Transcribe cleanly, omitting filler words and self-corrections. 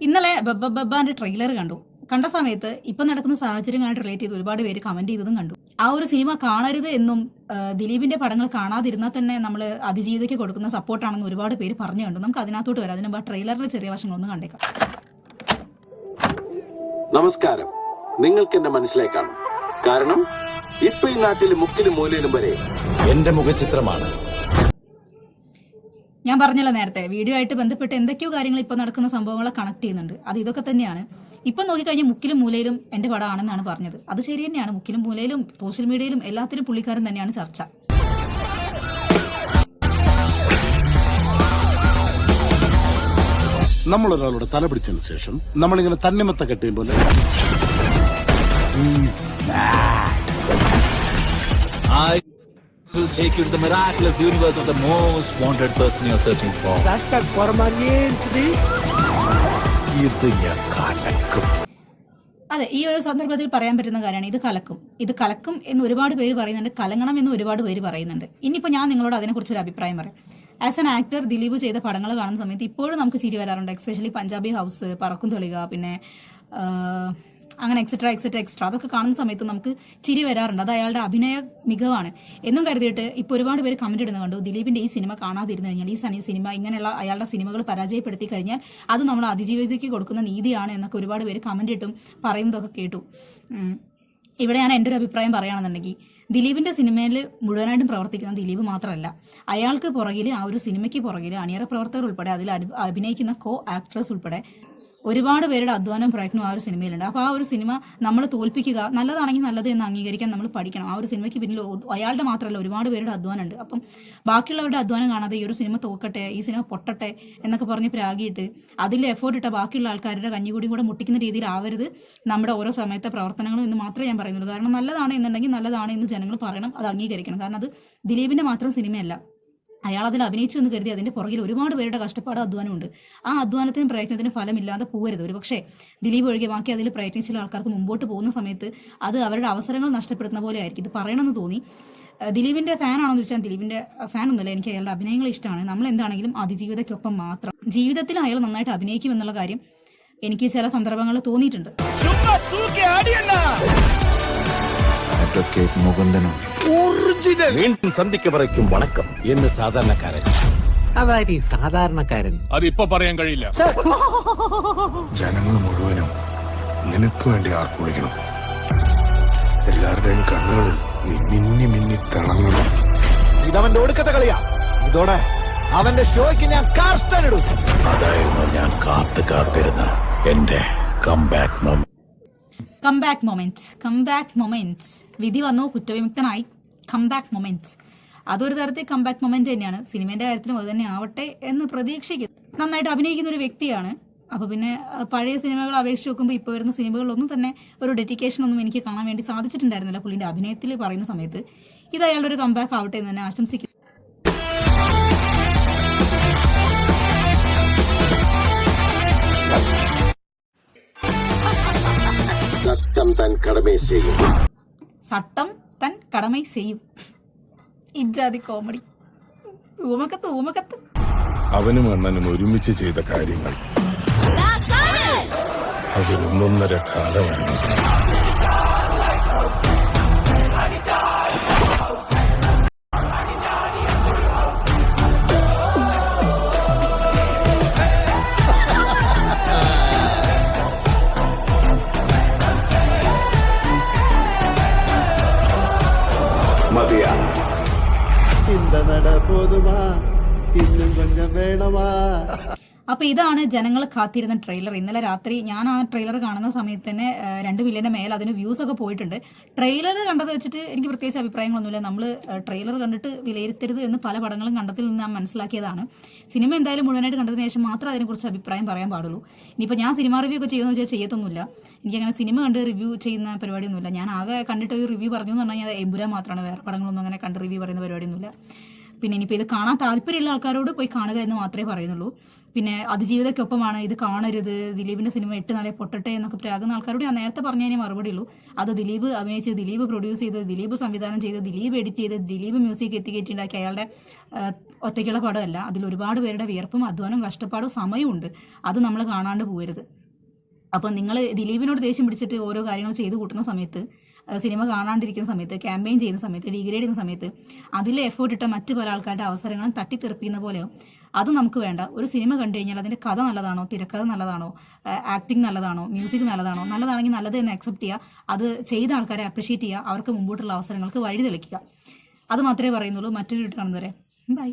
ഇന്നലെ ബബ്ബാന്റെ ട്രെയിലർ കണ്ട സമയത്ത് ഇപ്പൊ നടക്കുന്ന സാഹചര്യങ്ങളായിട്ട് റിലേറ്റ് ചെയ്ത് ഒരുപാട് പേര് കമന്റ് ചെയ്തതും കണ്ടു. ആ ഒരു സിനിമ കാണരുത് എന്നും ദിലീപിന്റെ പടങ്ങൾ കാണാതിരുന്നാൽ തന്നെ നമ്മൾ അതിജീവിതയ്ക്ക് കൊടുക്കുന്ന സപ്പോർട്ടാണെന്ന് ഒരുപാട് പേര് പറഞ്ഞു കണ്ടു. നമുക്ക് അതിനകത്തോട്ട് വരാം. അതിന് മുമ്പ് ട്രെയിലറിലെ ചെറിയ വശങ്ങളൊന്നും കണ്ടേക്കാം. നമസ്കാരം. നിങ്ങൾക്ക് എന്നെ മനസ്സിലാക്കാം. കാരണം ഇപ്പൊ ഈ നാട്ടിൽ മുക്കിലും മൂലയിലും വരെ എന്റെ മുഖചിത്രമാണ്. ഞാൻ പറഞ്ഞല്ലോ നേരത്തെ, വീഡിയോ ആയിട്ട് ബന്ധപ്പെട്ട് എന്തൊക്കെയോ കാര്യങ്ങൾ ഇപ്പൊ നടക്കുന്ന സംഭവങ്ങളെ കണക്ട് ചെയ്യുന്നുണ്ട്. അത് ഇതൊക്കെ തന്നെയാണ്. ഇപ്പൊ നോക്കിക്കഴിഞ്ഞാൽ മുക്കിലും മൂലയിലും എന്റെ പടമാണെന്നാണ് പറഞ്ഞത്. അത് ശരി തന്നെയാണ്. മുക്കിലും മൂലയിലും സോഷ്യൽ മീഡിയയിലും എല്ലാത്തിലും പുള്ളിക്കാരൻ തന്നെയാണ് ചർച്ച. നമ്മളൊരാളുടെ തല പിടിച്ചതിന് ശേഷം നമ്മളിങ്ങനെ തന്നിമത്ത കെട്ടിയും പോലെ I will take you to the miraculous universe of the most wanted person you're searching for. അതെ, ഈ ഒരു സന്ദർഭത്തിൽ പറയാൻ പറ്റുന്ന കാര്യമാണ് ഇത് കലക്കും എന്ന് ഒരുപാട് പേര് പറയുന്നുണ്ട്, കലങ്ങണം എന്ന് ഒരുപാട് പേര് പറയുന്നുണ്ട്. ഇനിയിപ്പോൾ ഞാൻ നിങ്ങളോട് അതിനെക്കുറിച്ചൊരു അഭിപ്രായം പറയാം. ആസ് ആൻ ആക്ടർ ദിലീപ് ചെയ്ത പടങ്ങൾ കാണുന്ന സമയത്ത് ഇപ്പോഴും നമുക്ക് ചിരി വരാറുണ്ട്. എസ്പെഷ്യലി പഞ്ചാബി ഹൗസ്, പറക്കും തെളിക, പിന്നെ അങ്ങനെ എക്സെട്ര എക്സെട്ര എക്സ്ട്രാ, അതൊക്കെ കാണുന്ന സമയത്ത് നമുക്ക് ചിരി വരാറുണ്ട്. അത് അയാളുടെ അഭിനയ മികവാണ് എന്നും കരുതിയിട്ട് ഇപ്പോൾ ഒരുപാട് പേര് കമന്റ് ഇടുന്ന കണ്ടു. ദിലീപിന്റെ ഈ സിനിമ കാണാതിരുന്നു കഴിഞ്ഞാൽ, ഈ സിനിമ ഇങ്ങനെയുള്ള അയാളുടെ സിനിമകൾ പരാജയപ്പെടുത്തി കഴിഞ്ഞാൽ അത് നമ്മൾ അതിജീവിതയ്ക്ക് കൊടുക്കുന്ന നീതിയാണ് എന്നൊക്കെ ഒരുപാട് പേര് കമന്റ് ഇട്ടും പറയുന്നതൊക്കെ കേട്ടു. ഇവിടെ ഞാൻ എൻ്റെ ഒരു അഭിപ്രായം പറയുകയാണെന്നുണ്ടെങ്കിൽ, ദിലീപിന്റെ സിനിമയിൽ മുഴുവനായിട്ടും പ്രവർത്തിക്കുന്ന ദിലീപ് മാത്രമല്ല, അയാൾക്ക് പുറകിൽ, ആ ഒരു സിനിമയ്ക്ക് പുറകിൽ അണിയറ പ്രവർത്തകർ ഉൾപ്പെടെ, അതിൽ അഭിനയിക്കുന്ന കോ ആക്ട്രസ് ഉൾപ്പെടെ ഒരുപാട് പേരുടെ അധ്വാനവും പ്രയത്നവും ആ ഒരു സിനിമയിലുണ്ട്. അപ്പോൾ ആ ഒരു സിനിമ നമ്മൾ തോൽപ്പിക്കുക, നല്ലതാണെങ്കിൽ നല്ലത് എന്ന് അംഗീകരിക്കാൻ നമ്മൾ പഠിക്കണം. ആ ഒരു സിനിമയ്ക്ക് പിന്നിൽ അയാളുടെ മാത്രമല്ല ഒരുപാട് പേരുടെ അധ്വാനമുണ്ട്. അപ്പം ബാക്കിയുള്ളവരുടെ അധ്വാനം കാണാതെ ഈ ഒരു സിനിമ തോക്കട്ടെ, ഈ സിനിമ പൊട്ടട്ടെ എന്നൊക്കെ പറഞ്ഞ് പ്രാഗിയിട്ട് അതിൽ എഫേർട്ട് ഇട്ട ബാക്കിയുള്ള ആൾക്കാരുടെ കഞ്ഞികൂടിയും കൂടെ മുട്ടിക്കുന്ന രീതിയിൽ ആവരുത് നമ്മുടെ ഓരോ സമയത്തെ പ്രവർത്തനങ്ങളും എന്ന് മാത്രമേ ഞാൻ പറയുന്നുള്ളൂ. കാരണം നല്ലതാണ് എന്നുണ്ടെങ്കിൽ നല്ലതാണ് എന്ന് ജനങ്ങൾ പറയണം, അത് അംഗീകരിക്കണം. കാരണം അത് ദിലീപിന്റെ മാത്രം സിനിമയല്ല. അയാൾ അതിൽ അഭിനയിച്ചു എന്ന് കരുതി അതിന്റെ പുറകിൽ ഒരുപാട് പേരുടെ കഷ്ടപ്പാട്, അധ്വാനമുണ്ട്. ആ അധ്വാനത്തിനും പ്രയത്നത്തിനും ഫലമില്ലാതെ പോകരുത്. ഒരു പക്ഷേ ദിലീപ് ഒഴികെ ബാക്കി അതിൽ പ്രയത്നിച്ച ആൾക്കാർക്ക് മുമ്പോട്ട് പോകുന്ന സമയത്ത് അത് അവരുടെ അവസരങ്ങൾ നഷ്ടപ്പെടുത്തുന്ന പോലെ ആയിരിക്കും. ഇത് പറയണമെന്ന് തോന്നി. ദിലീപിന്റെ ഫാനാണെന്ന് ചോദിച്ചാൽ ദിലീപിന്റെ ഫാൻ ഒന്നുമില്ല. എനിക്ക് അയാളുടെ അഭിനയങ്ങൾ ഇഷ്ടമാണ്. നമ്മൾ എന്താണെങ്കിലും അതിജീവിതയ്ക്കൊപ്പം മാത്രം. ജീവിതത്തിൽ അയാൾ നന്നായിട്ട് അഭിനയിക്കും എന്നുള്ള കാര്യം എനിക്ക് ചില സന്ദർഭങ്ങളിൽ തോന്നിയിട്ടുണ്ട്. വീണ്ടും സന്ധിക്ക് പറയ്ക്കും വണക്കം എന്ന് സാധാരണക്കാരൻ. അതായത് സാധാരണക്കാരൻ അതിപ്പോ പറയാൻ കഴിയില്ല. ജനങ്ങൾ മുഴുവനും നിനക്ക് വേണ്ടി ആർക്കുളിക്കണം. എല്ലാവരുടെയും കണ്ണുകളിൽ നീ മിന്നി മിന്നി തിളങ്ങണം. ഇതവന്റെ ഒടുക്കത്തെ കളിയാ. ഇതോടെ അവന്റെ ഷോയ്ക്ക് ഞാൻ കാർട്ടനിടും. അതായിരുന്നു ഞാൻ കാത്തിരുന്ന എന്റെ കംബാക്ക് മൊമെന്റ്. വിധി വന്നു, കുറ്റവിമുക്തനായി. കംബാക്ക് മൊമെന്റ് അതൊരു തരത്തിൽ കംബാക്ക് മൊമെന്റ് തന്നെയാണ്. സിനിമേന്റെ കാര്യത്തിലും അത് തന്നെ ആവട്ടെ എന്ന് പ്രതീക്ഷിക്കുന്നു. നന്നായിട്ട് അഭിനയിക്കുന്ന ഒരു വ്യക്തിയാണ്. അപ്പൊ പിന്നെ പഴയ സിനിമകൾ അപേക്ഷിച്ച് നോക്കുമ്പോൾ ഇപ്പോൾ വരുന്ന സിനിമകളിലൊന്നും തന്നെ ഒരു ഡെഡിക്കേഷൻ ഒന്നും എനിക്ക് കാണാൻ വേണ്ടി സാധിച്ചിട്ടുണ്ടായിരുന്നില്ല പുള്ളിന്റെ അഭിനയത്തിൽ പറയുന്ന സമയത്ത്. ഇത് അയാളുടെ ഒരു കംബാക്ക് ആവട്ടെ എന്ന് തന്നെ ആശംസിക്കുന്നു. സത്യം തൻ കടമൈ ചെയ്യും. ഇജാതി കോമഡി. ഊമക്കത്ത്. അവനും അണ്ണനും ഒരുമിച്ച് ചെയ്ത കാര്യങ്ങൾ അതൊരൊന്നൊന്നര കാലമായിരുന്നു. അപ്പൊ ഇതാണ് ജനങ്ങൾ കാത്തിരുന്ന ട്രെയിലർ. ഇന്നലെ രാത്രി ഞാൻ ആ ട്രെയിലർ കാണുന്ന സമയത്ത് തന്നെ 2 മില്യന്റെ മേലെ അതിന് വ്യൂസ് ഒക്കെ പോയിട്ടുണ്ട്. ട്രെയിലർ കണ്ടത് വെച്ചിട്ട് എനിക്ക് പ്രത്യേകിച്ച് അഭിപ്രായങ്ങളൊന്നുമില്ല. നമ്മൾ ട്രെയിലർ കണ്ടിട്ട് വിലയിരുത്തരുത് എന്ന് പല പടങ്ങളും കണ്ടതിൽ നിന്ന് ഞാൻ മനസ്സിലാക്കിയതാണ്. സിനിമ എന്തായാലും മുഴുവനായിട്ട് കണ്ടതിന് ശേഷം മാത്രം അതിനെക്കുറിച്ച് അഭിപ്രായം പറയാൻ പാടുള്ളൂ. ഇനിയിപ്പോൾ ഞാൻ സിനിമ റിവ്യൂ ഒക്കെ ചെയ്യുമെന്ന് വെച്ചാൽ ചെയ്യത്തൊന്നുമില്ല. എനിക്കങ്ങനെ സിനിമ കണ്ട് റിവ്യൂ ചെയ്യുന്ന പരിപാടിയൊന്നുമില്ല. ഞാൻ ആകെ കണ്ടിട്ട് ഒരു റിവ്യൂ പറഞ്ഞു എന്ന് പറഞ്ഞാൽ എമ്പുരാൻ മാത്രമാണ്. വേറെ പടങ്ങളൊന്നും അങ്ങനെ കണ്ട് റിവ്യൂ പറയുന്ന പരിപാടിയൊന്നുമില്ല. പിന്നെ ഇനിയിപ്പോൾ ഇത് കാണാൻ താല്പര്യമുള്ള ആൾക്കാരോട് പോയി കാണുക എന്ന് മാത്രമേ പറയുന്നുള്ളൂ. പിന്നെ അതിജീവിതയ്ക്കൊപ്പമാണ്, ഇത് കാണരുത്, ദിലീപിന്റെ സിനിമ 8 നാളെ പൊട്ടട്ടെ എന്നൊക്കെ പ്രാകുന്ന ആൾക്കാരോട് ഞാൻ നേരത്തെ പറഞ്ഞതിന് മറുപടി ഉള്ളൂ. അത് ദിലീപ് അഭിനയിച്ച്, ദിലീപ് പ്രൊഡ്യൂസ് ചെയ്ത്, ദിലീപ് സംവിധാനം ചെയ്ത്, ദിലീപ് എഡിറ്റ് ചെയ്ത്, ദിലീപ് മ്യൂസിക് എത്തിക്കേറ്റുണ്ടാക്കി അയാളുടെ ഒറ്റയ്ക്കുള്ള പടമല്ല. അതിൽ ഒരുപാട് പേരുടെ വിയർപ്പും അധ്വാനം കഷ്ടപ്പാടും സമയമുണ്ട്. അത് നമ്മൾ കാണാണ്ട് പോകരുത്. അപ്പോൾ നിങ്ങൾ ദിലീപിനോട് ദേഷ്യം പിടിച്ചിട്ട് ഓരോ കാര്യങ്ങൾ ചെയ്ത് കൂട്ടുന്ന സമയത്ത്, സിനിമ കാണാണ്ടിരിക്കുന്ന സമയത്ത്, ക്യാമ്പയിൻ ചെയ്യുന്ന സമയത്ത്, ഡിഗ്രേഡ് ചെയ്യുന്ന സമയത്ത് അതിൽ എഫേർട്ട് ഇട്ട മറ്റു പല ആൾക്കാരുടെ അവസരങ്ങളും തട്ടിത്തെറിപ്പിക്കുന്ന പോലെയോ അത് നമുക്ക് വേണ്ട. ഒരു സിനിമ കണ്ടു കഴിഞ്ഞാൽ അതിന്റെ കഥ നല്ലതാണോ, തിരക്കഥ നല്ലതാണോ, ആക്ടിങ് നല്ലതാണോ, മ്യൂസിക് നല്ലതാണോ, നല്ലതാണെങ്കിൽ നല്ലത് എന്ന് അക്സെപ്റ്റ് ചെയ്യുക, അത് ചെയ്ത ആൾക്കാരെ അപ്രിഷ്യേറ്റ് ചെയ്യുക, അവർക്ക് മുമ്പോട്ടുള്ള അവസരങ്ങൾക്ക് വഴി തെളിക്കുക. അത് മാത്രമേ പറയുന്നുള്ളൂ. മറ്റൊരു വീട്ടിൽ കാണുന്നവരെ ബൈ.